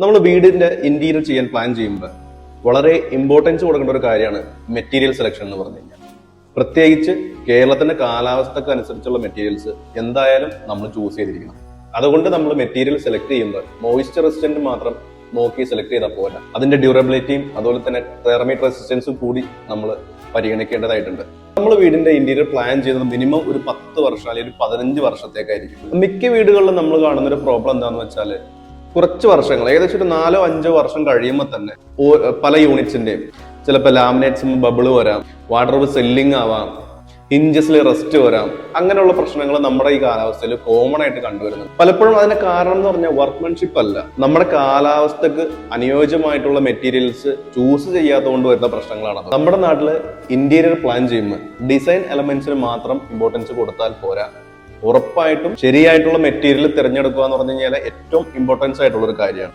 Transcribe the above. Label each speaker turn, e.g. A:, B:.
A: നമ്മൾ വീടിന്റെ ഇന്റീരിയർ ചെയ്യാൻ പ്ലാൻ ചെയ്യുമ്പോൾ വളരെ ഇമ്പോർട്ടൻസ് കൊടുക്കേണ്ട ഒരു കാര്യമാണ് മെറ്റീരിയൽ സെലക്ഷൻ എന്ന് പറഞ്ഞു കഴിഞ്ഞാൽ. പ്രത്യേകിച്ച് കേരളത്തിന്റെ കാലാവസ്ഥക്ക് അനുസരിച്ചുള്ള മെറ്റീരിയൽസ് എന്തായാലും നമ്മൾ ചൂസ് ചെയ്തിരിക്കണം. അതുകൊണ്ട് നമ്മൾ മെറ്റീരിയൽ സെലക്ട് ചെയ്യുമ്പോൾ മോയ്സ്ചർ റെസിസ്റ്റന്റ് മാത്രം നോക്കി സെലക്ട് ചെയ്താൽ പോരാ, അതിന്റെ ഡ്യൂറബിലിറ്റിയും അതുപോലെ തന്നെ തെർമൈറ്റ് റെസിസ്റ്റൻസും കൂടി നമ്മൾ പരിഗണിക്കേണ്ടതായിട്ടുണ്ട്. നമ്മൾ വീടിന്റെ ഇന്റീരിയർ പ്ലാൻ ചെയ്യുന്നത് മിനിമം ഒരു 10 വർഷം അല്ലെങ്കിൽ ഒരു 15 വർഷത്തേക്കായിരിക്കും. മിക്ക വീടുകളിലും നമ്മൾ കാണുന്ന ഒരു പ്രോബ്ലം എന്താണെന്ന് വെച്ചാൽ കുറച്ച് വർഷങ്ങൾ, ഏകദേശം ഒരു 4-5 വർഷം കഴിയുമ്പോൾ തന്നെ പല യൂണിറ്റ്സിന്റെയും ചിലപ്പോൾ ലാമിനേറ്റ്സ് ബബിള് വരാം, വാട്ടർ സെല്ലിംഗ് ആവാം, ഹിഞ്ചസിൽ റെസ്റ്റ് വരാം. അങ്ങനെയുള്ള പ്രശ്നങ്ങൾ നമ്മുടെ ഈ കാലാവസ്ഥയിൽ കോമൺ ആയിട്ട് കണ്ടുവരുന്നത്. പലപ്പോഴും അതിന്റെ കാരണം എന്ന് പറഞ്ഞാൽ വർക്ക്മാൻഷിപ്പ് അല്ല, നമ്മുടെ കാലാവസ്ഥക്ക് അനുയോജ്യമായിട്ടുള്ള മെറ്റീരിയൽസ് ചൂസ് ചെയ്യാത്തതുകൊണ്ട് വരുന്ന പ്രശ്നങ്ങളാണ്. നമ്മുടെ നാട്ടില് ഇന്റീരിയർ പ്ലാൻ ചെയ്യുമ്പോൾ ഡിസൈൻ എലമെന്റ്സിന് മാത്രം ഇമ്പോർട്ടൻസ് കൊടുത്താൽ പോരാ, ഉറപ്പായിട്ടും ശരിയായിട്ടുള്ള മെറ്റീരിയൽ തിരഞ്ഞെടുക്കുക എന്ന് പറഞ്ഞു കഴിഞ്ഞാൽ ഏറ്റവും ഇമ്പോർട്ടൻസ് ആയിട്ടുള്ള ഒരു കാര്യമാണ്.